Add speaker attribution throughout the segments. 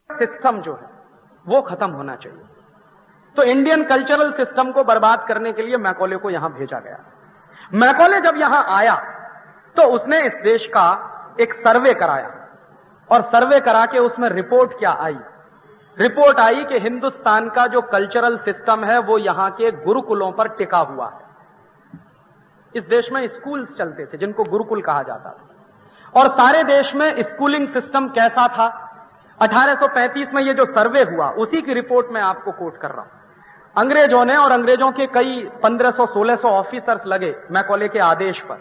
Speaker 1: System जो है वो खत्म होना चाहिए। तो इंडियन कल्चरल सिस्टम को बर्बाद करने के लिए मैकॉले को यहां भेजा गया। मैकॉले जब यहां आया तो उसने इस देश का एक सर्वे कराया, और सर्वे करा के उसमें रिपोर्ट क्या आई? रिपोर्ट आई कि हिंदुस्तान का जो कल्चरल सिस्टम है वो यहां के गुरुकुलों पर टिका हुआ है। इस देश में स्कूल्स चलते थे जिनको गुरुकुल कहा जाता था, और सारे देश में स्कूलिंग सिस्टम कैसा था? 1835 में ये जो सर्वे हुआ उसी की रिपोर्ट मैं आपको कोट कर रहा हूं। अंग्रेजों ने, और अंग्रेजों के कई 1500-1600 ऑफिसर्स लगे मैकॉले के आदेश पर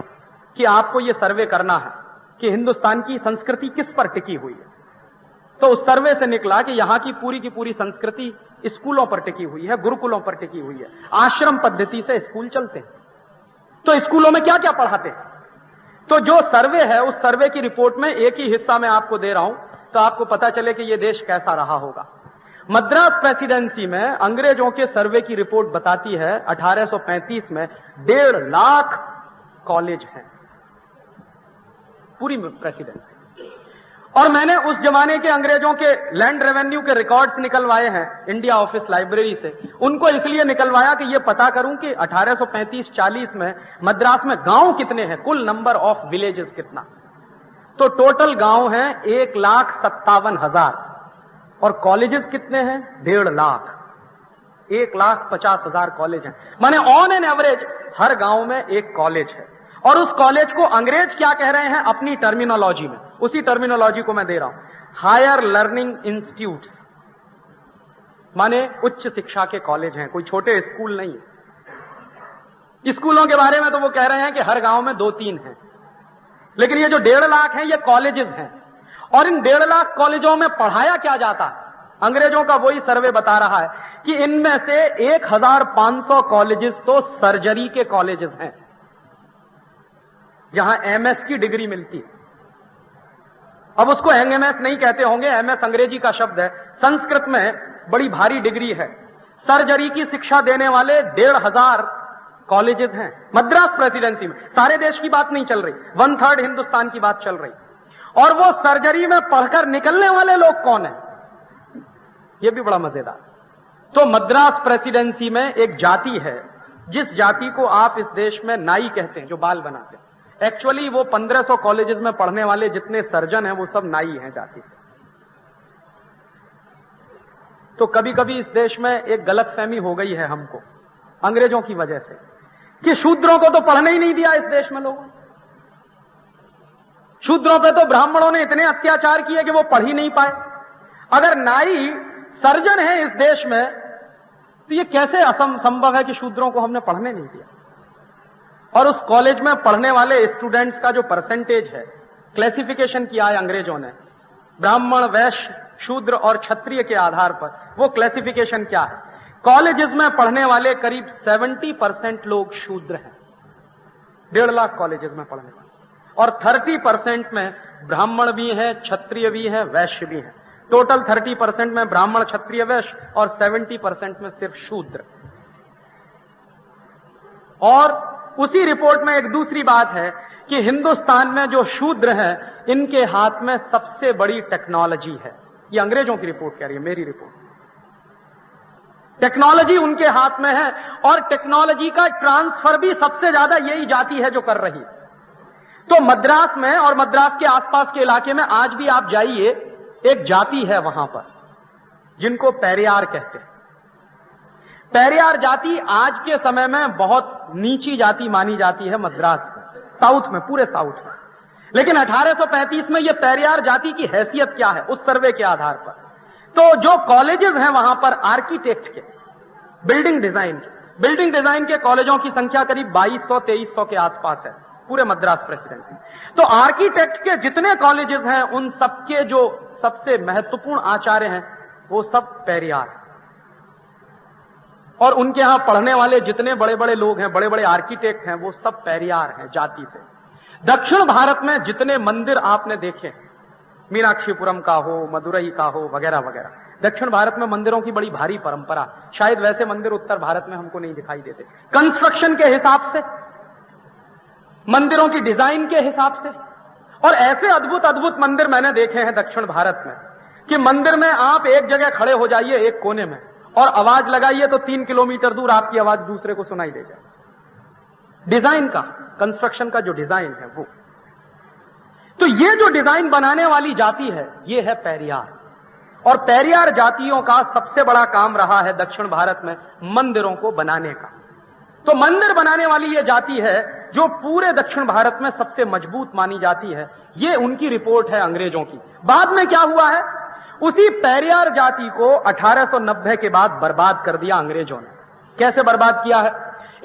Speaker 1: कि आपको ये सर्वे करना है कि हिंदुस्तान की संस्कृति किस पर टिकी हुई है। तो उस सर्वे से निकला कि यहां की पूरी संस्कृति स्कूलों पर टिकी हुई है, गुरुकुलों पर टिकी हुई है। आश्रम पद्धति से स्कूल चलते हैं। तो स्कूलों में क्या क्या पढ़ाते हैं? तो जो सर्वे है उस सर्वे की रिपोर्ट में एक ही हिस्सा मैं आपको दे रहा हूं तो आपको पता चले कि यह देश कैसा रहा होगा। मद्रास प्रेसिडेंसी में अंग्रेजों के सर्वे की रिपोर्ट बताती है 1835 में 1.5 लाख कॉलेज हैं पूरी प्रेसिडेंसी। और मैंने उस जमाने के अंग्रेजों के लैंड रेवेन्यू के रिकॉर्ड्स निकलवाए हैं इंडिया ऑफिस लाइब्रेरी से। उनको इसलिए निकलवाया कि यह पता करूं कि 1835-40 में मद्रास में गांव कितने हैं, कुल नंबर ऑफ विलेजेस कितना। तो टोटल गांव हैं 1,57,000 और कॉलेजेस कितने हैं? 1.5 लाख। 1,50,000 कॉलेज हैं। माने ऑन एन एवरेज हर गांव में एक कॉलेज है। और उस कॉलेज को अंग्रेज क्या कह रहे हैं अपनी टर्मिनोलॉजी में, उसी टर्मिनोलॉजी को मैं दे रहा हूं, हायर लर्निंग इंस्टीट्यूट्स, माने उच्च शिक्षा के कॉलेज हैं, कोई छोटे स्कूल नहीं है। स्कूलों के बारे में तो वो कह रहे हैं कि हर गांव में 2-3 हैं, लेकिन ये जो 1.5 लाख हैं ये कॉलेजेस हैं। और इन 1.5 लाख कॉलेजों में पढ़ाया क्या जाता है? अंग्रेजों का वही सर्वे बता रहा है कि इनमें से 1,500 कॉलेजेस तो सर्जरी के कॉलेजेस हैं जहां एमएस की डिग्री मिलती है। अब उसको एमएस नहीं कहते होंगे, एमएस अंग्रेजी का शब्द है, संस्कृत में बड़ी भारी डिग्री है। सर्जरी की शिक्षा देने वाले 1,500 कॉलेजेस हैं मद्रास प्रेसिडेंसी में। सारे देश की बात नहीं चल रही, 1/3 हिंदुस्तान की बात चल रही। और वो सर्जरी में पढ़कर निकलने वाले लोग कौन हैं? ये भी बड़ा मजेदार। तो मद्रास प्रेसिडेंसी में एक जाति है जिस जाति को आप इस देश में नाई कहते हैं, जो बाल बनाते हैं। एक्चुअली वो 1500 कॉलेजेस में पढ़ने वाले जितने सर्जन हैं वो सब नाई हैं जाति से। तो कभी कभी इस देश में एक गलतफहमी हो गई है हमको अंग्रेजों की वजह से कि शूद्रों को तो पढ़ने ही नहीं दिया इस देश में लोगों। शूद्रों पे तो ब्राह्मणों ने इतने अत्याचार किए कि वो पढ़ ही नहीं पाए। अगर नाई सर्जन है इस देश में तो ये कैसे असंभव है कि शूद्रों को हमने पढ़ने नहीं दिया। और उस कॉलेज में पढ़ने वाले स्टूडेंट्स का जो परसेंटेज है, क्लासिफिकेशन किया है अंग्रेजों ने ब्राह्मण, वैश्य, शूद्र और क्षत्रिय के आधार पर। वो क्लासिफिकेशन क्या है? कॉलेजेस में पढ़ने वाले करीब 70% लोग शूद्र हैं 1.5 लाख कॉलेजेस में पढ़ने वाले, और 30% में ब्राह्मण भी हैं, क्षत्रिय भी हैं, वैश्य भी हैं। टोटल 30% में ब्राह्मण, क्षत्रिय, वैश्य और 70% में सिर्फ शूद्र। और उसी रिपोर्ट में एक दूसरी बात है कि हिंदुस्तान में जो शूद्र हैं इनके हाथ में सबसे बड़ी टेक्नोलॉजी है। ये अंग्रेजों की रिपोर्ट कह रही है, मेरी रिपोर्ट। टेक्नोलॉजी उनके हाथ में है और टेक्नोलॉजी का ट्रांसफर भी सबसे ज्यादा यही जाति है जो कर रही है। तो मद्रास में और मद्रास के आसपास के इलाके में आज भी आप जाइए, एक जाति है वहां पर जिनको पेरियार कहते हैं। पेरियार जाति आज के समय में बहुत नीची जाति मानी जाती है मद्रास में, साउथ में, पूरे साउथ में। लेकिन 1835 में यह पेरियार जाति की हैसियत क्या है उस सर्वे के आधार पर? तो जो कॉलेजेस हैं वहां पर आर्किटेक्ट के, बिल्डिंग डिजाइन के कॉलेजों की संख्या करीब 2200-2300 के आसपास है पूरे मद्रास प्रेसिडेंसी। तो आर्किटेक्ट के जितने कॉलेजेस हैं उन सबके जो सबसे महत्वपूर्ण आचार्य हैं वो सब पेरियार हैं। और उनके यहां पढ़ने वाले जितने बड़े बड़े लोग हैं, बड़े बड़े आर्किटेक्ट हैं, वो सब पेरियार हैं जाति से। दक्षिण भारत में जितने मंदिर आपने देखे, मीनाक्षीपुरम का हो, मदुरई का हो, वगैरह वगैरह, दक्षिण भारत में मंदिरों की बड़ी भारी परंपरा। शायद वैसे मंदिर उत्तर भारत में हमको नहीं दिखाई देते। कंस्ट्रक्शन के हिसाब से, मंदिरों की डिजाइन के हिसाब से, और ऐसे अद्भुत अद्भुत मंदिर मैंने देखे हैं दक्षिण भारत में कि मंदिर में आप एक जगह खड़े हो जाइए एक कोने में और आवाज लगाइए तो 3 किलोमीटर दूर आपकी आवाज दूसरे को सुनाई दे जाए। डिजाइन का, कंस्ट्रक्शन का जो डिजाइन है वो। तो ये जो डिजाइन बनाने वाली जाति है ये है पेरियार। और पेरियार जातियों का सबसे बड़ा काम रहा है दक्षिण भारत में मंदिरों को बनाने का। तो मंदिर बनाने वाली ये जाति है जो पूरे दक्षिण भारत में सबसे मजबूत मानी जाती है। ये उनकी रिपोर्ट है अंग्रेजों की। बाद में क्या हुआ है, उसी पेरियार जाति को 1890 के बाद बर्बाद कर दिया अंग्रेजों ने। कैसे बर्बाद किया है?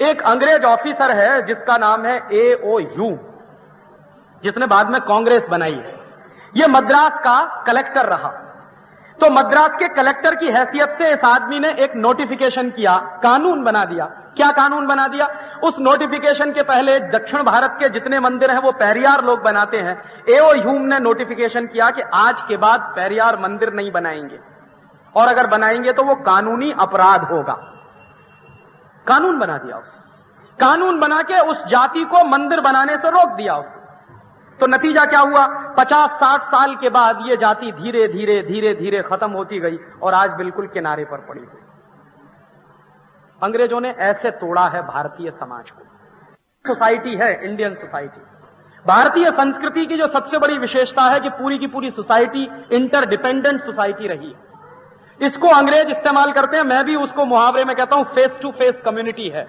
Speaker 1: एक अंग्रेज ऑफिसर है जिसका नाम है A.O. ह्यूम, जिसने बाद में कांग्रेस बनाई है। यह मद्रास का कलेक्टर रहा। तो मद्रास के कलेक्टर की हैसियत से इस आदमी ने एक नोटिफिकेशन किया, कानून बना दिया। क्या कानून बना दिया? उस नोटिफिकेशन के पहले दक्षिण भारत के जितने मंदिर हैं वो पेरियार लोग बनाते हैं। A.O. ह्यूम ने नोटिफिकेशन किया कि आज के बाद पेरियार मंदिर नहीं बनाएंगे, और अगर बनाएंगे तो वो कानूनी अपराध होगा। कानून बना दिया उसने। कानून बना के उस जाति को मंदिर बनाने से रोक दिया उसने। तो नतीजा क्या हुआ? 50-60 साल के बाद ये जाति धीरे धीरे धीरे धीरे खत्म होती गई और आज बिल्कुल किनारे पर पड़ी हुई। अंग्रेजों ने ऐसे तोड़ा है भारतीय समाज को। सोसाइटी है इंडियन सोसाइटी। भारतीय संस्कृति की जो सबसे बड़ी विशेषता है कि पूरी की पूरी सोसाइटी इंटरडिपेंडेंट सोसाइटी रही है। इसको अंग्रेज इस्तेमाल करते हैं, मैं भी उसको मुहावरे में कहता हूं फेस टू फेस कम्युनिटी है।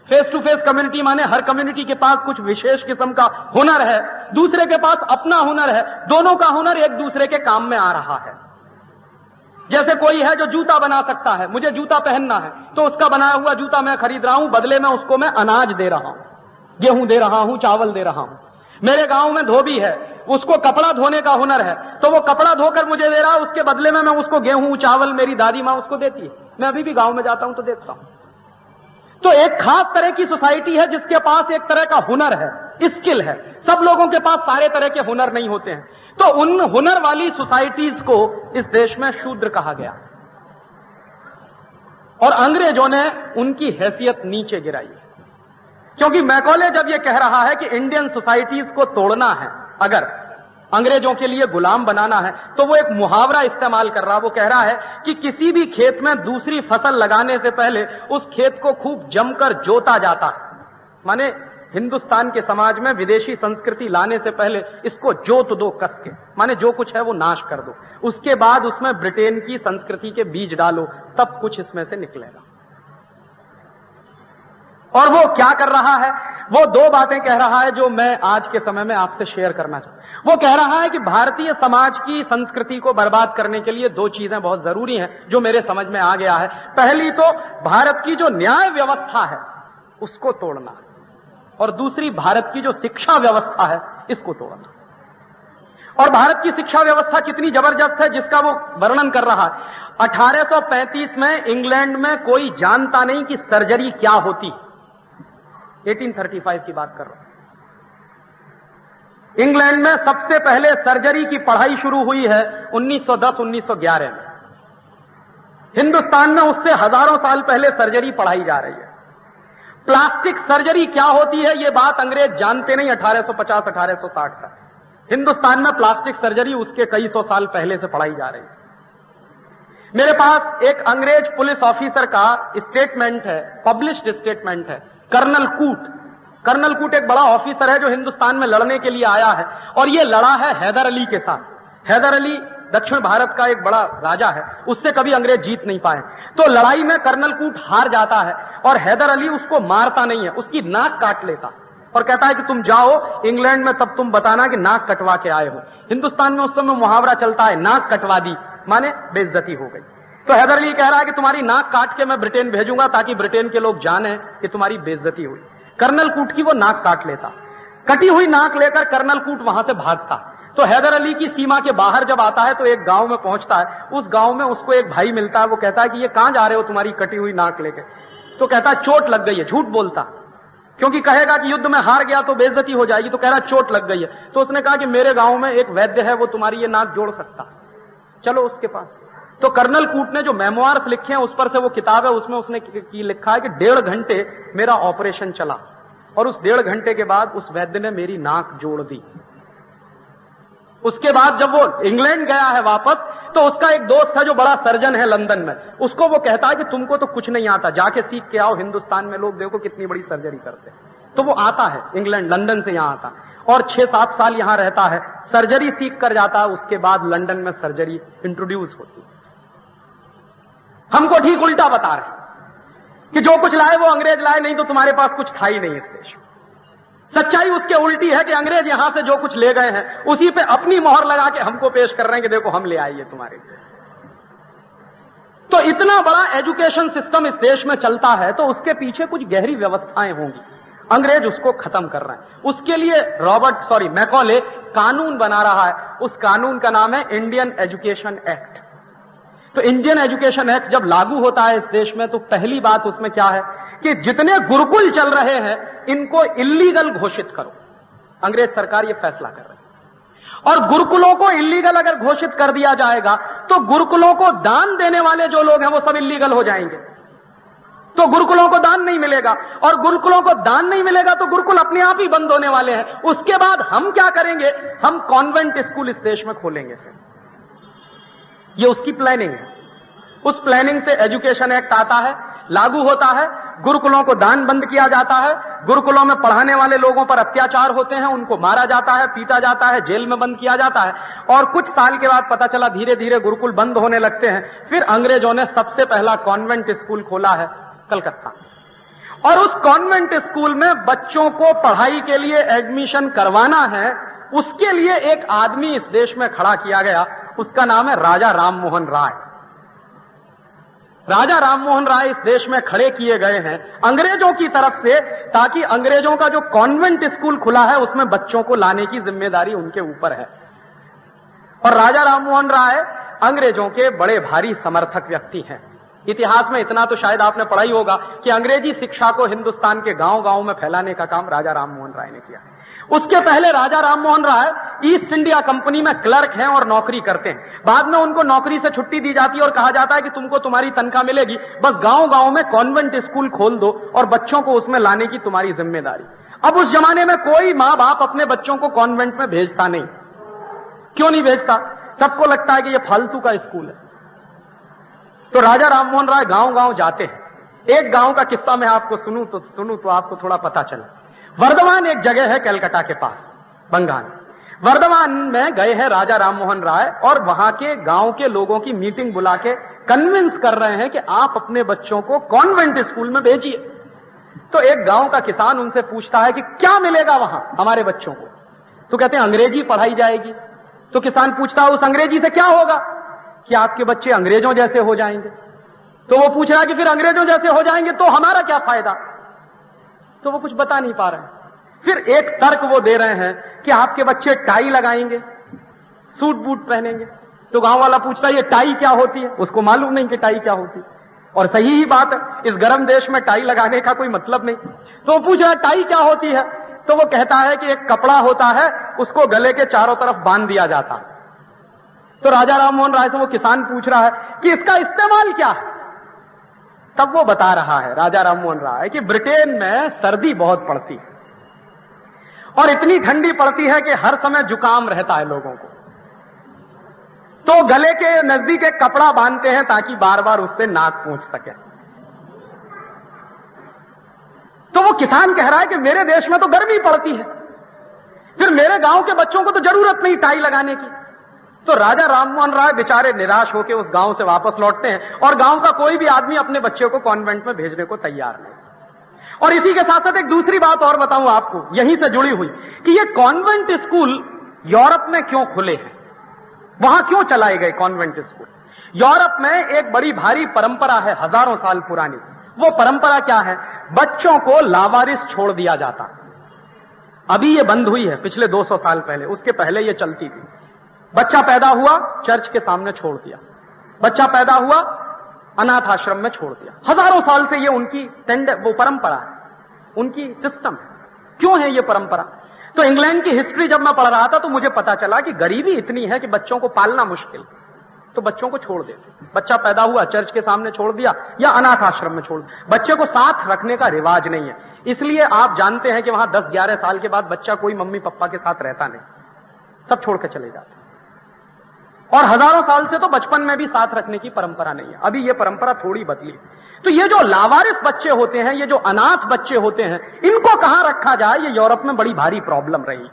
Speaker 1: फेस टू फेस कम्युनिटी माने हर कम्युनिटी के पास कुछ विशेष किस्म का हुनर है, दूसरे के पास अपना हुनर है, दोनों का हुनर एक दूसरे के काम में आ रहा है। जैसे कोई है जो जूता बना सकता है, मुझे जूता पहनना है तो उसका बनाया हुआ जूता मैं खरीद रहा हूं, बदले में उसको मैं अनाज दे रहा हूं, गेहूं दे रहा हूं, चावल दे रहा हूं। मेरे गांव में धोबी है, उसको कपड़ा धोने का हुनर है तो वो कपड़ा धोकर मुझे दे रहा है, उसके बदले में मैं उसको गेहूं चावल मेरी दादी मां उसको देती है। मैं अभी भी गांव में जाता हूं तो देखता हूं। तो एक खास तरह की सोसाइटी है जिसके पास एक तरह का हुनर है, स्किल है। सब लोगों के पास सारे तरह के हुनर नहीं होते हैं। तो उन हुनर वाली सोसाइटीज को इस देश में शूद्र कहा गया और अंग्रेजों ने उनकी हैसियत नीचे गिराई। क्योंकि मैकॉले जब यह कह रहा है कि इंडियन सोसाइटीज को तोड़ना है, अगर अंग्रेजों के लिए गुलाम बनाना है, तो वो एक मुहावरा इस्तेमाल कर रहा है। वो कह रहा है कि किसी भी खेत में दूसरी फसल लगाने से पहले उस खेत को खूब जमकर जोता जाता है। माने हिंदुस्तान के समाज में विदेशी संस्कृति लाने से पहले इसको जोत दो कस के, माने जो कुछ है वो नाश कर दो, उसके बाद उसमें ब्रिटेन की संस्कृति के बीज डालो, तब कुछ इसमें से निकलेगा। और वो क्या कर रहा है? वो दो बातें कह रहा है जो मैं आज के समय में आपसे शेयर करना चाहता हूं। वो कह रहा है कि भारतीय समाज की संस्कृति को बर्बाद करने के लिए दो चीजें बहुत जरूरी हैं जो मेरे समझ में आ गया है। पहली तो भारत की जो न्याय व्यवस्था है उसको तोड़ना, और दूसरी भारत की जो शिक्षा व्यवस्था है इसको तोड़ना। और भारत की शिक्षा व्यवस्था कितनी जबरदस्त है जिसका वो वर्णन कर रहा है। 1835 में इंग्लैंड में कोई जानता नहीं कि सर्जरी क्या होती। 1835 की बात कर रहा हूं। इंग्लैंड में सबसे पहले सर्जरी की पढ़ाई शुरू हुई है 1910-1911 में। हिंदुस्तान में उससे हजारों साल पहले सर्जरी पढ़ाई जा रही है। प्लास्टिक सर्जरी क्या होती है ये बात अंग्रेज जानते नहीं। 1850-1860 तक हिंदुस्तान में प्लास्टिक सर्जरी उसके कई सौ साल पहले से पढ़ाई जा रही है। मेरे पास एक अंग्रेज पुलिस ऑफिसर का स्टेटमेंट है, पब्लिश्ड स्टेटमेंट है। कर्नल कूट एक बड़ा ऑफिसर है जो हिंदुस्तान में लड़ने के लिए आया है, और ये लड़ा है हैदर अली के साथ। हैदर अली दक्षिण भारत का एक बड़ा राजा है, उससे कभी अंग्रेज जीत नहीं पाए। तो लड़ाई में कर्नल कूट हार जाता है और हैदर अली उसको मारता नहीं है, उसकी नाक काट लेता और कहता है कि तुम जाओ इंग्लैंड में, तब तुम बताना कि नाक कटवा के आए हो। हिंदुस्तान में उस समय मुहावरा चलता है, नाक कटवा दी माने बेइज्जती हो गई। तो हैदर अली कह रहा है कि तुम्हारी नाक काट के मैं ब्रिटेन भेजूंगा ताकि ब्रिटेन के लोग जाने कि तुम्हारी बेइज्जती हुई। कर्नल कूट की वो नाक काट लेता। कटी हुई नाक लेकर कर्नल कूट वहां से भागता। तो हैदर अली की सीमा के बाहर जब आता है तो एक गांव में पहुंचता है। उस गांव में उसको एक भाई मिलता है। वो कहता है कि ये कहां जा रहे हो तुम्हारी कटी हुई नाक लेके? तो कहता है चोट लग गई है। झूठ बोलता, क्योंकि कहेगा कि युद्ध में हार गया तो बेइज्जती हो जाएगी। तो कह रहा चोट लग गई है। तो उसने कहा कि मेरे गांव में एक वैद्य है, वो तुम्हारी ये नाक जोड़ सकता, चलो उसके पास। तो कर्नल कूट ने जो मेमोआर्स लिखे हैं उस पर से वो किताब है, उसमें उसने लिखा है कि 1.5 घंटे मेरा ऑपरेशन चला और उस 1.5 घंटे के बाद उस वैद्य ने मेरी नाक जोड़ दी। उसके बाद जब वो इंग्लैंड गया है वापस, तो उसका एक दोस्त है जो बड़ा सर्जन है लंदन में, उसको वो कहता है कि तुमको तो कुछ नहीं आता, जाके सीख के आओ, हिंदुस्तान में लोग देखो कितनी बड़ी सर्जरी करते हैं। तो वो आता है इंग्लैंड, लंदन से यहां आता है और 6-7 साल यहां रहता है, सर्जरी सीख कर जाता है, उसके बाद लंदन में सर्जरी इंट्रोड्यूस होती है। हमको ठीक उल्टा बता रहे कि जो कुछ लाए वो अंग्रेज लाए, नहीं तो तुम्हारे पास कुछ था ही नहीं इस देश में। सच्चाई उसके उल्टी है कि अंग्रेज यहां से जो कुछ ले गए हैं उसी पे अपनी मोहर लगा के हमको पेश कर रहे हैं कि देखो हम ले आए ये तुम्हारे लिए। तो इतना बड़ा एजुकेशन सिस्टम इस देश में चलता है तो उसके पीछे कुछ गहरी व्यवस्थाएं होंगी, अंग्रेज उसको खत्म कर रहे हैं। उसके लिए मैकॉले कानून बना रहा है, उस कानून का नाम है इंडियन एजुकेशन एक्ट। तो इंडियन एजुकेशन एक्ट जब लागू होता है इस देश में तो पहली बात उसमें क्या है कि जितने गुरुकुल चल रहे हैं इनको इल्लीगल घोषित करो। अंग्रेज सरकार ये फैसला कर रही है और गुरुकुलों को इल्लीगल अगर घोषित कर दिया जाएगा तो गुरुकुलों को दान देने वाले जो लोग हैं वो सब इल्लीगल हो जाएंगे, तो गुरुकुलों को दान नहीं मिलेगा और गुरुकुलों को दान नहीं मिलेगा तो गुरुकुल अपने आप ही बंद होने वाले हैं। उसके बाद हम क्या करेंगे, हम कॉन्वेंट स्कूल इस देश में खोलेंगे। फिर ये उसकी प्लानिंग है। उस प्लानिंग से एजुकेशन एक्ट आता है, लागू होता है, गुरुकुलों को दान बंद किया जाता है, गुरुकुलों में पढ़ाने वाले लोगों पर अत्याचार होते हैं, उनको मारा जाता है, पीटा जाता है, जेल में बंद किया जाता है। और कुछ साल के बाद पता चला धीरे धीरे गुरुकुल बंद होने लगते हैं। फिर अंग्रेजों ने सबसे पहला कॉन्वेंट स्कूल खोला है कलकत्ता, और उस कॉन्वेंट स्कूल में बच्चों को पढ़ाई के लिए एडमिशन करवाना है, उसके लिए एक आदमी इस देश में खड़ा किया गया, उसका नाम है राजा राममोहन राय। राजा राममोहन राय इस देश में खड़े किए गए हैं अंग्रेजों की तरफ से, ताकि अंग्रेजों का जो कॉन्वेंट स्कूल खुला है उसमें बच्चों को लाने की जिम्मेदारी उनके ऊपर है। और राजा राममोहन राय अंग्रेजों के बड़े भारी समर्थक व्यक्ति हैं। इतिहास में इतना तो शायद आपने पढ़ा ही होगा कि अंग्रेजी शिक्षा को हिंदुस्तान के गांव-गांव में फैलाने का काम राजा राममोहन राय ने किया। उसके पहले Raja Rammohan Roy east India company में क्लर्क हैं और नौकरी करते हैं। बाद में उनको नौकरी से छुट्टी दी जाती है और कहा जाता है कि तुमको तुम्हारी तनख्वाह मिलेगी, बस गांव-गांव में कॉन्वेंट स्कूल खोल दो और बच्चों को उसमें लाने की तुम्हारी जिम्मेदारी। अब उस जमाने में कोई मां बाप अपने बच्चों को कॉन्वेंट में भेजता नहीं। क्यों नहीं भेजता? सबको लगता है कि यह फालतू का स्कूल है। तो राजा राममोहन राय गांव-गांव जाते हैं। एक गांव का किस्सा मैं आपको सुनूं तो आपको थोड़ा पता चले। वर्धमान एक जगह है कलकत्ता के पास, बंगाल। वर्धमान में गए हैं राजा राममोहन राय और वहां के गांव के लोगों की मीटिंग बुला के कन्विंस कर रहे हैं कि आप अपने बच्चों को कॉन्वेंट स्कूल में भेजिए। तो एक गांव का किसान उनसे पूछता है कि क्या मिलेगा वहां हमारे बच्चों को? तो कहते हैं अंग्रेजी पढ़ाई जाएगी। तो किसान पूछता है उस अंग्रेजी से क्या होगा? कि आपके बच्चे अंग्रेजों जैसे हो जाएंगे। तो वो पूछ रहा है कि फिर अंग्रेजों जैसे हो जाएंगे तो हमारा क्या फायदा? तो वो कुछ बता नहीं पा रहे हैं। फिर एक तर्क वो दे रहे हैं कि आपके बच्चे टाई लगाएंगे, सूट बूट पहनेंगे। तो गांव वाला पूछता है ये टाई क्या होती है? उसको मालूम नहीं कि टाई क्या होती है। और सही ही बात है, इस गर्म देश में टाई लगाने का कोई मतलब नहीं। तो वो पूछ रहा है टाई क्या होती है? तो वो कहता है कि एक कपड़ा होता है, उसको गले के चारों तरफ बांध दिया जाता है। तो राजा राममोहन राय से वो किसान पूछ रहा है कि इसका इस्तेमाल क्या है? तब वो बता रहा है राजा राममोहन राय कि ब्रिटेन में सर्दी बहुत पड़ती है और इतनी ठंडी पड़ती है कि हर समय जुकाम रहता है लोगों को, तो गले के नजदीक एक कपड़ा बांधते हैं ताकि बार बार उससे नाक पूंछ सके। तो वो किसान कह रहा है कि मेरे देश में तो गर्मी पड़ती है, फिर मेरे गांव के बच्चों को तो जरूरत नहीं टाई लगाने की। तो राजा राममोहन राय बेचारे निराश होकर उस गांव से वापस लौटते हैं और गांव का कोई भी आदमी अपने बच्चे को कॉन्वेंट में भेजने को तैयार नहीं। और इसी के साथ साथ एक दूसरी बात और बताऊं आपको यहीं से जुड़ी हुई कि ये कॉन्वेंट स्कूल यूरोप में क्यों खुले हैं, वहां क्यों चलाए गए कॉन्वेंट स्कूल? यूरोप में एक बड़ी भारी परंपरा है, हजारों साल पुरानी। वो परंपरा क्या है? बच्चों को लावारिस छोड़ दिया जाता। अभी ये बंद हुई है पिछले 200 साल पहले, उसके पहले ये चलती थी। बच्चा पैदा हुआ चर्च के सामने छोड़ दिया, बच्चा पैदा हुआ अनाथ आश्रम में छोड़ दिया। हजारों साल से ये उनकी वो परंपरा है, उनकी सिस्टम है। क्यों है ये परंपरा? तो इंग्लैंड की हिस्ट्री जब मैं पढ़ रहा था तो मुझे पता चला कि गरीबी इतनी है कि बच्चों को पालना मुश्किल, तो बच्चों को छोड़ देते। बच्चा पैदा हुआ चर्च के सामने छोड़ दिया या अनाथ आश्रम में छोड़ दिया। बच्चे को साथ रखने का रिवाज नहीं है, इसलिए आप जानते हैं कि वहां 10-11 साल के बाद बच्चा कोई मम्मी पापा के साथ रहता नहीं, सब छोड़ के चले जाते। और हजारों साल से तो बचपन में भी साथ रखने की परंपरा नहीं है। अभी ये परंपरा थोड़ी बदली। तो ये जो लावारिस बच्चे होते हैं, ये जो अनाथ बच्चे होते हैं, इनको कहां रखा जाए, ये यूरोप में बड़ी भारी प्रॉब्लम रही।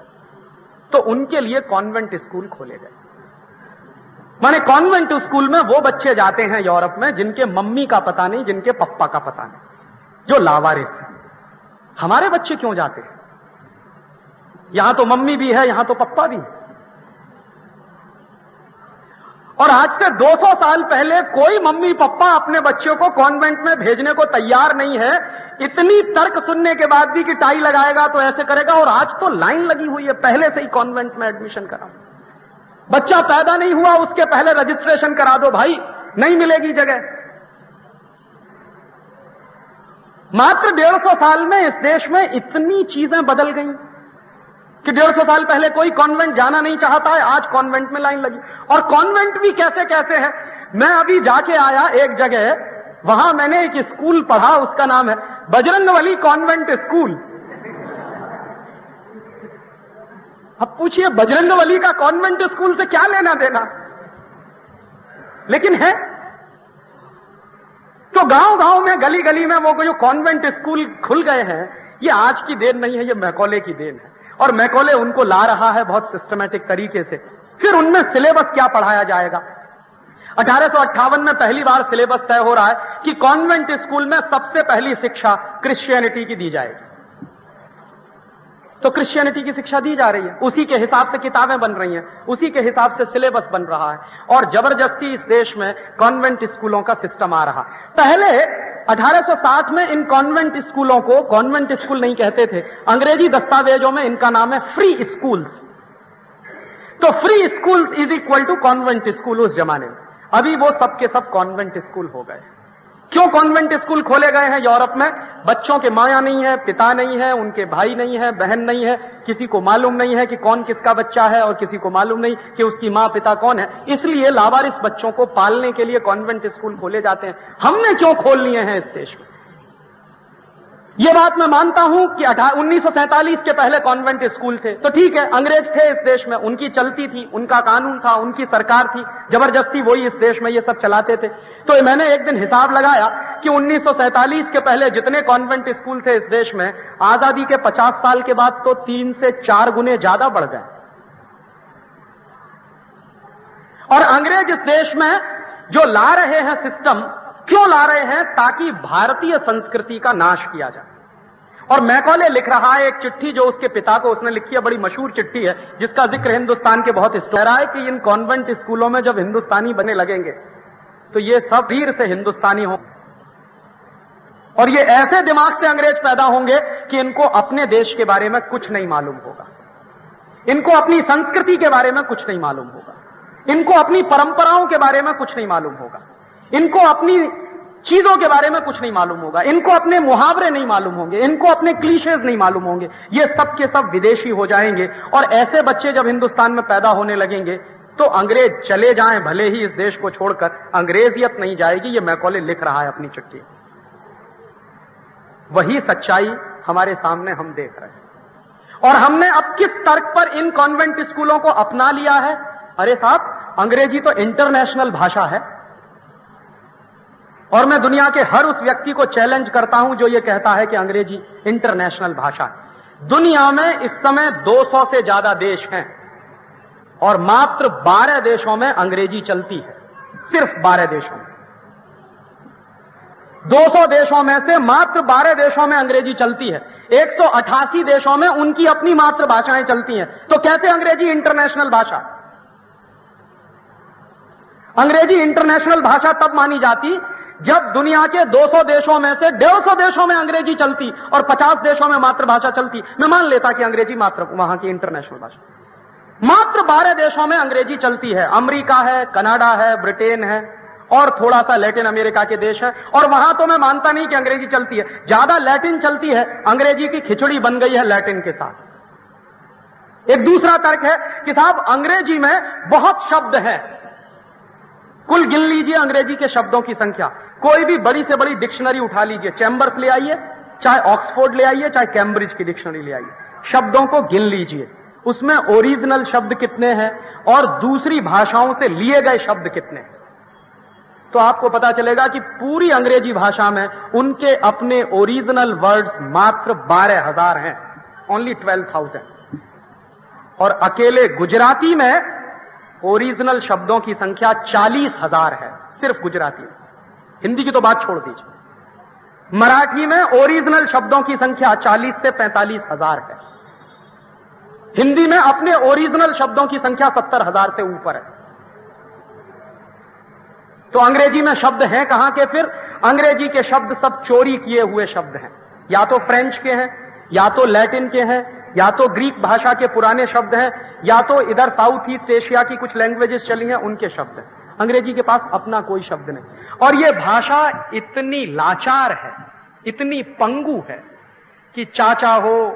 Speaker 1: तो उनके लिए कॉन्वेंट स्कूल खोले गए। माने कॉन्वेंट स्कूल में वो बच्चे जाते हैं यूरोप में जिनके मम्मी का पता नहीं, जिनके पप्पा का पता नहीं, जो लावारिस है। हमारे बच्चे क्यों जाते हैं? यहां तो मम्मी भी है, यहां तो पप्पा भी है। और आज से 200 साल पहले कोई मम्मी पापा अपने बच्चों को कॉन्वेंट में भेजने को तैयार नहीं है, इतनी तर्क सुनने के बाद भी कि टाई लगाएगा तो ऐसे करेगा। और आज तो लाइन लगी हुई है, पहले से ही कॉन्वेंट में एडमिशन करा। बच्चा पैदा नहीं हुआ उसके पहले रजिस्ट्रेशन करा दो भाई, नहीं मिलेगी जगह। मात्र 150 साल में इस देश में इतनी चीजें बदल गई कि 150 साल पहले कोई कॉन्वेंट जाना नहीं चाहता है, आज कॉन्वेंट में लाइन लगी। और कॉन्वेंट भी कैसे कैसे है। मैं अभी जाके आया एक जगह, वहां मैंने एक स्कूल पढ़ा, उसका नाम है बजरंगबली कॉन्वेंट स्कूल। अब पूछिए बजरंगबली का कॉन्वेंट स्कूल से क्या लेना देना, लेकिन है। तो गांव गांव में, गली गली में वो जो कॉन्वेंट स्कूल खुल गए हैं, ये आज की देन नहीं है, ये मैकॉले की देन है। और मैकॉले उनको ला रहा है बहुत सिस्टमैटिक तरीके से। फिर उनमें सिलेबस क्या पढ़ाया जाएगा। 1858 में पहली बार सिलेबस तय हो रहा है कि कॉन्वेंट स्कूल में सबसे पहली शिक्षा क्रिश्चियनिटी की दी जाएगी। तो क्रिश्चियनिटी की शिक्षा दी जा रही है, उसी के हिसाब से किताबें बन रही हैं, उसी के हिसाब से सिलेबस बन रहा है। और जबरदस्ती इस देश में कॉन्वेंट स्कूलों का सिस्टम आ रहा। पहले 1860 में इन कॉन्वेंट स्कूलों को कॉन्वेंट स्कूल नहीं कहते थे, अंग्रेजी दस्तावेजों में इनका नाम है फ्री स्कूल्स। तो free schools is equal to convent school उस जमाने में। अभी वो सब के सब कॉन्वेंट स्कूल हो गए। क्यों कॉन्वेंट स्कूल खोले गए हैं यूरोप में? बच्चों के माया नहीं है, पिता नहीं है, उनके भाई नहीं है, बहन नहीं है, किसी को मालूम नहीं है कि कौन किसका बच्चा है, और किसी को मालूम नहीं कि उसकी मां पिता कौन है। इसलिए लावारिस बच्चों को पालने के लिए कॉन्वेंट स्कूल खोले जाते हैं। हमने क्यों खोल लिए हैं इस देश में? यह बात मैं मानता हूं कि 1947 के पहले कॉन्वेंट स्कूल थे, तो ठीक है, अंग्रेज थे इस देश में, उनकी चलती थी, उनका कानून था, उनकी सरकार थी, जबरदस्ती वही इस देश में ये सब चलाते थे। तो मैंने एक दिन हिसाब लगाया कि 1947 के पहले जितने कॉन्वेंट स्कूल थे इस देश में, आजादी के 50 साल के बाद तो 3 से 4 गुने ज्यादा बढ़ गए। और अंग्रेज इस देश में जो ला रहे हैं सिस्टम, क्यों ला रहे हैं? ताकि भारतीय संस्कृति का नाश किया जाए। और मैकॉले लिख रहा है एक चिट्ठी जो उसके पिता को उसने लिखी है, बड़ी मशहूर चिट्ठी है जिसका जिक्र हिंदुस्तान के बहुत रहा है कि इन कॉन्वेंट स्कूलों में जब हिंदुस्तानी बनने लगेंगे तो ये सब वीर से हिंदुस्तानी हो, और ये ऐसे दिमाग से अंग्रेज पैदा होंगे कि इनको अपने देश के बारे में कुछ नहीं मालूम होगा, इनको अपनी संस्कृति के बारे में कुछ नहीं मालूम होगा, इनको अपनी परंपराओं के बारे में कुछ नहीं मालूम होगा, इनको अपनी चीजों के बारे में कुछ नहीं मालूम होगा, इनको अपने मुहावरे नहीं मालूम होंगे, इनको अपने क्लीशेज नहीं मालूम होंगे। ये सब के सब विदेशी हो जाएंगे। और ऐसे बच्चे जब हिंदुस्तान में पैदा होने लगेंगे तो अंग्रेज चले जाएं भले ही इस देश को छोड़कर, अंग्रेजियत नहीं जाएगी। ये मैकॉले लिख रहा है अपनी चिट्ठी। वही सच्चाई हमारे सामने हम देख रहे हैं। और हमने अब किस तर्क पर इन कॉन्वेंट स्कूलों को अपना लिया है? अरे साहब, अंग्रेजी तो इंटरनेशनल भाषा है। और मैं दुनिया के हर उस व्यक्ति को चैलेंज करता हूं जो ये कहता है कि अंग्रेजी इंटरनेशनल भाषा है। दुनिया में इस समय 200 से ज्यादा देश हैं और मात्र 12 देशों में अंग्रेजी चलती है, सिर्फ 12 देशों में। 200 देशों में से मात्र 12 देशों में अंग्रेजी चलती है। 188 देशों में उनकी अपनी मातृभाषाएं चलती हैं। तो कैसे अंग्रेजी इंटरनेशनल भाषा? अंग्रेजी इंटरनेशनल भाषा तब मानी जाती जब दुनिया के 200 देशों में से 150 देशों में अंग्रेजी चलती और 50 देशों में मातृभाषा चलती। मैं मान लेता कि अंग्रेजी मात्र वहां की इंटरनेशनल भाषा। मात्र 12 देशों में अंग्रेजी चलती है। अमेरिका है, कनाडा है, ब्रिटेन है और थोड़ा सा लैटिन अमेरिका के देश है। और वहां तो मैं मानता नहीं कि अंग्रेजी चलती है, ज्यादा लैटिन चलती है। अंग्रेजी की खिचड़ी बन गई है लैटिन के साथ। एक दूसरा तर्क है कि साहब अंग्रेजी में बहुत शब्द हैं, कुल गिन लीजिए अंग्रेजी के शब्दों की संख्या। कोई भी बड़ी से बड़ी डिक्शनरी उठा लीजिए, चैम्बर्स ले आइए, चाहे ऑक्सफोर्ड ले आइए, चाहे कैम्ब्रिज की डिक्शनरी ले आइए, शब्दों को गिन लीजिए, उसमें ओरिजिनल शब्द कितने हैं और दूसरी भाषाओं से लिए गए शब्द कितने हैं, तो आपको पता चलेगा कि पूरी अंग्रेजी भाषा में उनके अपने ओरिजिनल वर्ड्स मात्र 12,000 हैं, ओनली 12,000। और अकेले गुजराती में ओरिजिनल शब्दों की संख्या 40,000 है, सिर्फ गुजराती में। हिंदी की तो बात छोड़ दीजिए। मराठी में ओरिजिनल शब्दों की संख्या 40 से 45,000 है। हिंदी में अपने ओरिजिनल शब्दों की संख्या 70,000 से ऊपर है। तो अंग्रेजी में शब्द हैं कहां के फिर? अंग्रेजी के शब्द सब चोरी किए हुए शब्द हैं, या तो फ्रेंच के हैं, या तो लैटिन के हैं, या तो ग्रीक भाषा के पुराने शब्द हैं, या तो इधर साउथ ईस्ट एशिया की कुछ लैंग्वेजेस चली हैं उनके शब्द हैं। अंग्रेजी के पास अपना कोई शब्द नहीं। और यह भाषा इतनी लाचार है, इतनी पंगु है कि चाचा हो,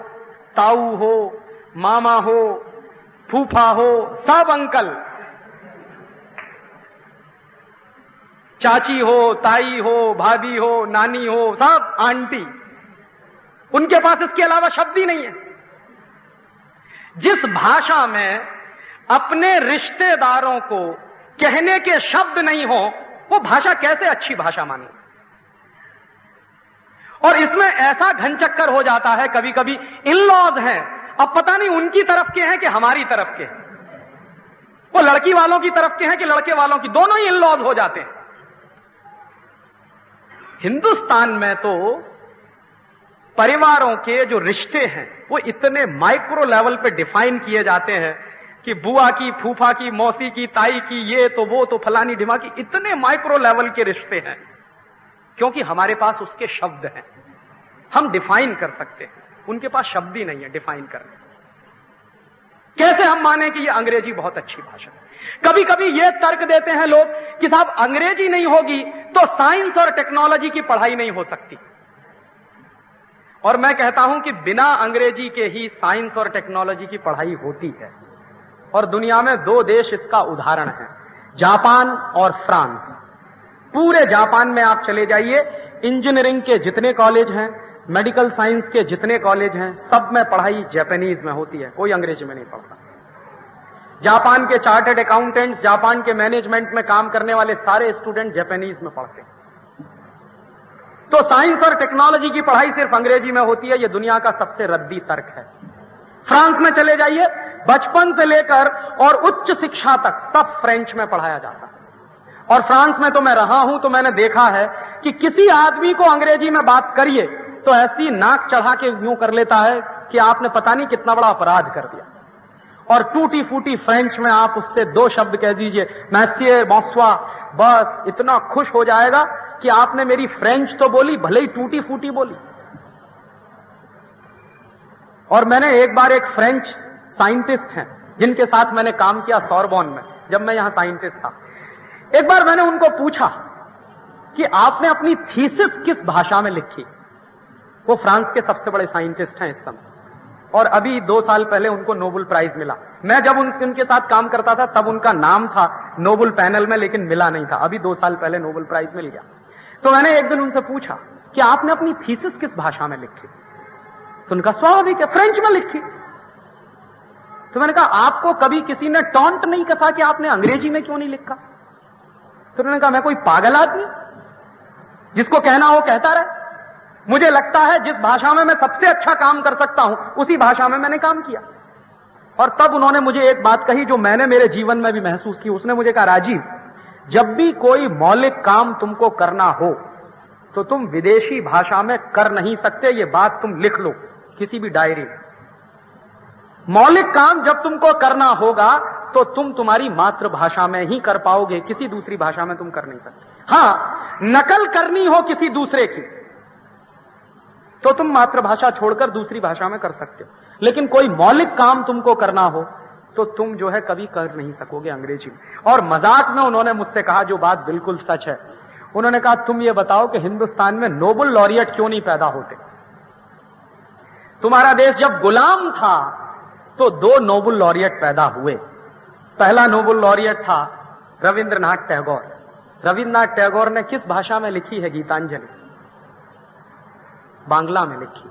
Speaker 1: ताऊ हो, मामा हो, फूफा हो, सब अंकल, चाची हो, ताई हो, भाभी हो, नानी हो, सब आंटी, उनके पास इसके अलावा शब्द ही नहीं है। जिस भाषा में अपने रिश्तेदारों को कहने के शब्द नहीं हो, वो भाषा कैसे अच्छी भाषा माने? और इसमें ऐसा घनचक्कर हो जाता है, कभी कभी इन लॉज हैं, अब पता नहीं उनकी तरफ के हैं कि हमारी तरफ के हैं, वो लड़की वालों की तरफ के हैं कि लड़के वालों की, दोनों ही इन लॉज हो जाते हैं। हिंदुस्तान में तो परिवारों के जो रिश्ते हैं वो इतने माइक्रो लेवल पे डिफाइन किए जाते हैं कि बुआ की, फूफा की, मौसी की, ताई की, ये तो वो तो फलानी ढिमा की, इतने माइक्रो लेवल के रिश्ते हैं क्योंकि हमारे पास उसके शब्द हैं, हम डिफाइन कर सकते हैं। उनके पास शब्द ही नहीं है डिफाइन करने। कैसे हम माने कि ये अंग्रेजी बहुत अच्छी भाषा है? कभी कभी ये तर्क देते हैं लोग कि साहब अंग्रेजी नहीं होगी तो साइंस और टेक्नोलॉजी की पढ़ाई नहीं हो सकती। और मैं कहता हूं कि बिना अंग्रेजी के ही साइंस और टेक्नोलॉजी की पढ़ाई होती है। और दुनिया में 2 देश इसका उदाहरण है, जापान और फ्रांस। पूरे जापान में आप चले जाइए, इंजीनियरिंग के जितने कॉलेज हैं, मेडिकल साइंस के जितने कॉलेज हैं, सब में पढ़ाई जापानीज में होती है, कोई अंग्रेजी में नहीं पढ़ता। जापान के चार्टर्ड अकाउंटेंट्स, जापान के मैनेजमेंट में काम करने वाले सारे स्टूडेंट जापानीज में पढ़ते हैं। तो साइंस और टेक्नोलॉजी की पढ़ाई सिर्फ अंग्रेजी में होती है, यह दुनिया का सबसे रद्दी तर्क है। फ्रांस में चले जाइए, बचपन से लेकर और उच्च शिक्षा तक सब फ्रेंच में पढ़ाया जाता है। और फ्रांस में तो मैं रहा हूं, तो मैंने देखा है कि किसी आदमी को अंग्रेजी में बात करिए तो ऐसी नाक चढ़ा के यूं कर लेता है कि आपने पता नहीं कितना बड़ा अपराध कर दिया। और टूटी फूटी फ्रेंच में आप उससे 2 शब्द कह दीजिए, मैसिए, बॉन्सोir, बस इतना खुश हो जाएगा कि आपने मेरी फ्रेंच तो बोली, भले ही टूटी फूटी बोली। और मैंने एक बार एक फ्रेंच साइंटिस्ट हैं जिनके साथ मैंने काम किया सोरबोन में, जब मैं यहां साइंटिस्ट था। एक बार मैंने उनको पूछा कि आपने अपनी थीसिस किस भाषा में लिखी? वो फ्रांस के सबसे बड़े साइंटिस्ट हैं इस समय, और अभी 2 साल पहले उनको नोबेल प्राइज मिला। मैं जब उनके साथ काम करता था तब उनका नाम था नोबेल पैनल में, लेकिन मिला नहीं था। अभी 2 साल पहले नोबेल प्राइज मिल गया। तो मैंने एक दिन उनसे पूछा कि आपने अपनी थीसिस किस भाषा में लिखी? तो उनका स्वाभाविक है, फ्रेंच में लिखी। तो मैंने कहा, आपको कभी किसी ने टॉन्ट नहीं कहा कि आपने अंग्रेजी में क्यों नहीं लिखा? तो उन्होंने कहा, मैं कोई पागल आदमी, जिसको कहना हो कहता रहे। मुझे लगता है जिस भाषा में मैं सबसे अच्छा काम कर सकता हूं उसी भाषा में मैंने काम किया। और तब उन्होंने मुझे एक बात कही जो मैंने मेरे जीवन में भी महसूस की। उसने मुझे कहा, राजीव, जब भी कोई मौलिक काम तुमको करना हो तो तुम विदेशी भाषा में कर नहीं सकते, ये बात तुम लिख लो किसी भी डायरी में। मौलिक काम जब तुमको करना होगा तो तुम तुम्हारी मातृभाषा में ही कर पाओगे, किसी दूसरी भाषा में तुम कर नहीं सकते। हां, नकल करनी हो किसी दूसरे की तो तुम मातृभाषा छोड़कर दूसरी भाषा में कर सकते हो, लेकिन कोई मौलिक काम तुमको करना हो तो तुम जो है कभी कर नहीं सकोगे अंग्रेजी में। और मजाक में उन्होंने मुझसे कहा, जो बात बिल्कुल सच है, उन्होंने कहा, तुम ये बताओ कि हिंदुस्तान में नोबेल लॉरिएट क्यों नहीं पैदा होते? तुम्हारा देश जब गुलाम था तो 2 नोबेल लॉरिएट पैदा हुए। पहला नोबेल लॉरिएट था रविंद्रनाथ टैगोर। रविंद्रनाथ टैगोर ने किस भाषा में लिखी है गीतांजलि? बांग्ला में लिखी।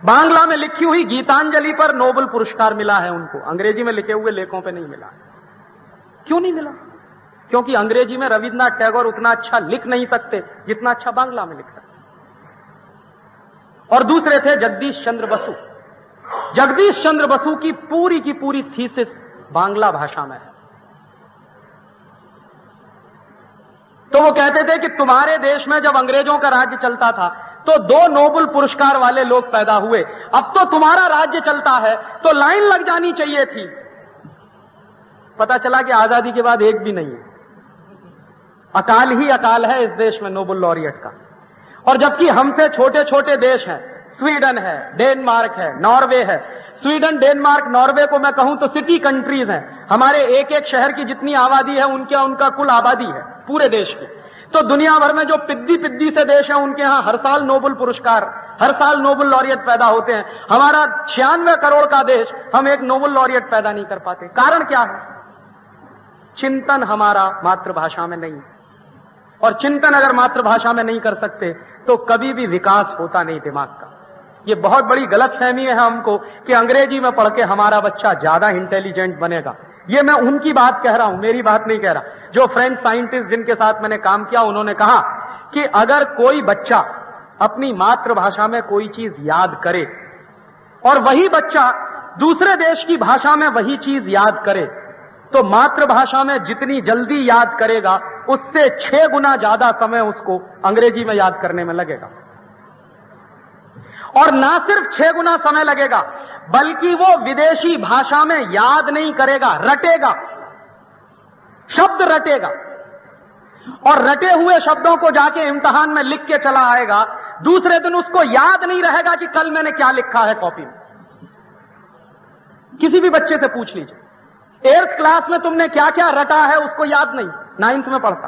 Speaker 1: बांग्ला में लिखी हुई गीतांजलि पर नोबेल पुरस्कार मिला है उनको, अंग्रेजी में लिखे हुए लेखों पे नहीं मिला। क्यों नहीं मिला? क्योंकि अंग्रेजी में रविन्द्रनाथ टैगोर उतना अच्छा लिख नहीं सकते जितना अच्छा बांग्ला में लिख सकते। और दूसरे थे जगदीश चंद्र बसु। जगदीश चंद्र बसु की पूरी थीसिस बांग्ला भाषा में है। तो वो कहते थे कि तुम्हारे देश में जब अंग्रेजों का राज्य चलता था तो 2 नोबेल पुरस्कार वाले लोग पैदा हुए, अब तो तुम्हारा राज्य चलता है तो लाइन लग जानी चाहिए थी। पता चला कि आजादी के बाद एक भी नहीं है। अकाल ही अकाल है इस देश में नोबेल लॉरिएट का। और जबकि हमसे छोटे छोटे देश हैं, स्वीडन है, डेनमार्क है, नॉर्वे है। स्वीडन, डेनमार्क, नॉर्वे को मैं कहूं तो सिटी कंट्रीज हैं। हमारे एक एक शहर की जितनी आबादी है उनका कुल आबादी है पूरे देश की। तो दुनिया भर में जो पिद्दी से देश हैं उनके यहां हर साल नोबेल पुरस्कार, हर साल नोबेल लॉरिएट पैदा होते हैं। हमारा 96 करोड़ का देश, हम एक नोबेल लॉरिएट पैदा नहीं कर पाते। कारण क्या है? चिंतन हमारा मातृभाषा में नहीं। और चिंतन अगर मातृभाषा में नहीं कर सकते तो कभी भी विकास होता नहीं दिमाग का। ये बहुत बड़ी गलतफहमी है हमको कि अंग्रेजी में पढ़ के हमारा बच्चा ज्यादा इंटेलिजेंट बनेगा। ये मैं उनकी बात कह रहा हूं, मेरी बात नहीं कह रहा। जो फ्रेंच साइंटिस्ट जिनके साथ मैंने काम किया उन्होंने कहा कि अगर कोई बच्चा अपनी मातृभाषा में कोई चीज याद करे और वही बच्चा दूसरे देश की भाषा में वही चीज याद करे तो मातृभाषा में जितनी जल्दी याद करेगा उससे 6 गुना ज्यादा समय उसको अंग्रेजी में याद करने में लगेगा। और ना सिर्फ 6 गुना समय लगेगा बल्कि वो विदेशी भाषा में याद नहीं करेगा, रटेगा, शब्द रटेगा। और रटे हुए शब्दों को जाके इम्तिहान में लिख के चला आएगा। दूसरे दिन उसको याद नहीं रहेगा कि कल मैंने क्या लिखा है कॉपी में। किसी भी बच्चे से पूछ लीजिए 8th क्लास में तुमने क्या क्या रटा है, उसको याद नहीं, 9th में पढ़ता।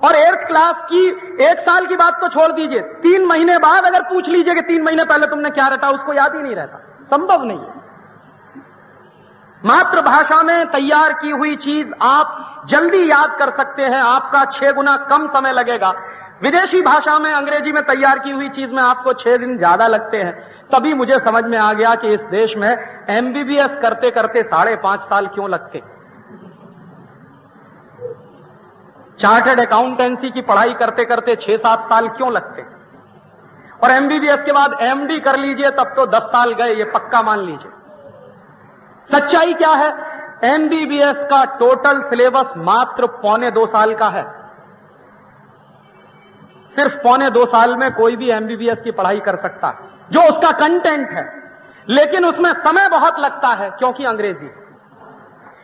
Speaker 1: और 8th क्लास की 1 साल की बात तो छोड़ दीजिए, 3 महीने बाद अगर पूछ लीजिए कि 3 महीने पहले तुमने क्या रटा, उसको याद ही नहीं रहता। संभव नहीं है। मातृभाषा में तैयार की हुई चीज आप जल्दी याद कर सकते हैं, आपका 6 गुना कम समय लगेगा। विदेशी भाषा में, अंग्रेजी में तैयार की हुई चीज में आपको 6 दिन ज्यादा लगते हैं। तभी मुझे समझ में आ गया कि इस देश में MBBS करते करते 5.5 साल क्यों लगते, चार्टर्ड अकाउंटेंसी की पढ़ाई करते करते 6-7 साल क्यों लगते, और MBBS के बाद MD कर लीजिए तब तो 10 साल गए, ये पक्का मान लीजिए। सच्चाई क्या है? MBBS का टोटल सिलेबस मात्र 1.25 साल का है। सिर्फ 1.25 साल में कोई भी MBBS की पढ़ाई कर सकता है, जो उसका कंटेंट है। लेकिन उसमें समय बहुत लगता है क्योंकि अंग्रेजी।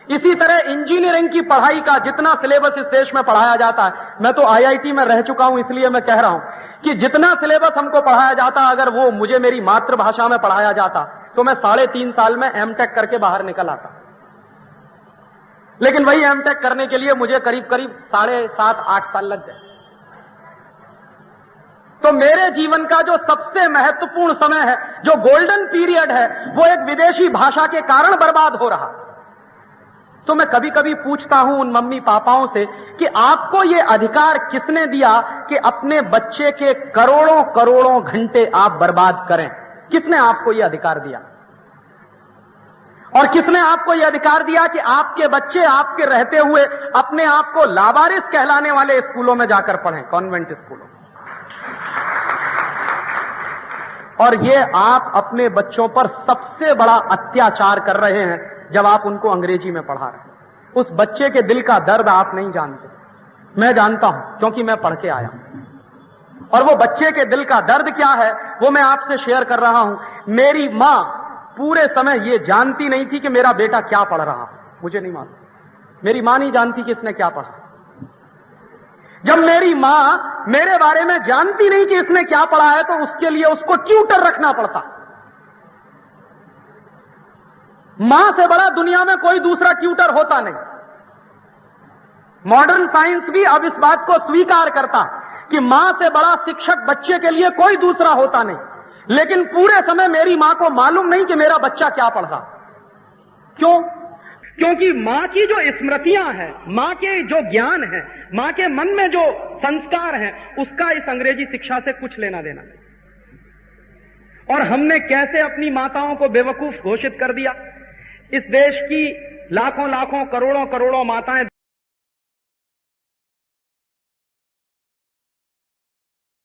Speaker 1: इसी तरह इंजीनियरिंग की पढ़ाई का जितना सिलेबस इस देश में पढ़ाया जाता है, मैं तो IIT में रह चुका हूं इसलिए मैं कह रहा हूं कि जितना सिलेबस हमको पढ़ाया जाता, अगर वो मुझे मेरी मातृभाषा में पढ़ाया जाता तो मैं 3.5 साल में MTech करके बाहर निकल आता। लेकिन वही MTech करने के लिए मुझे करीब 7.5-8 साल लग गए। तो मेरे जीवन का जो सबसे महत्वपूर्ण समय है, जो गोल्डन पीरियड है, वो एक विदेशी भाषा के कारण बर्बाद हो रहा। तो मैं कभी कभी पूछता हूं उन मम्मी पापाओं से कि आपको ये अधिकार किसने दिया कि अपने बच्चे के करोड़ों करोड़ों घंटे आप बर्बाद करें? किसने आपको ये अधिकार दिया? और किसने आपको ये अधिकार दिया कि आपके बच्चे आपके रहते हुए अपने आप को लावारिस कहलाने वाले स्कूलों में जाकर पढ़ें, कॉन्वेंट स्कूलों? और ये आप अपने बच्चों पर सबसे बड़ा अत्याचार कर रहे हैं जब आप उनको अंग्रेजी में पढ़ा रहे हैं। उस बच्चे के दिल का दर्द आप नहीं जानते, मैं जानता हूं क्योंकि मैं पढ़ के आया हूं। और वो बच्चे के दिल का दर्द क्या है वो मैं आपसे शेयर कर रहा हूं। मेरी मां पूरे समय ये जानती नहीं थी कि मेरा बेटा क्या पढ़ रहा है, मुझे नहीं मालूम। मेरी मां नहीं जानती कि इसने क्या पढ़ा। जब मेरी मां मेरे बारे में जानती नहीं कि इसने क्या पढ़ा है तो उसके लिए उसको ट्यूटर रखना पड़ता। मां से बड़ा दुनिया में कोई दूसरा ट्यूटर होता नहीं। मॉडर्न साइंस भी अब इस बात को स्वीकार करता कि मां से बड़ा शिक्षक बच्चे के लिए कोई दूसरा होता नहीं। लेकिन पूरे समय मेरी मां को मालूम नहीं कि मेरा बच्चा क्या पढ़ रहा। क्यों? क्योंकि मां की जो स्मृतियां हैं, मां के जो ज्ञान है, मां के मन में जो संस्कार है, उसका इस अंग्रेजी शिक्षा से कुछ लेना देना नहीं। और हमने कैसे अपनी माताओं को बेवकूफ घोषित कर दिया। इस देश की लाखों लाखों करोड़ों करोड़ों माताएं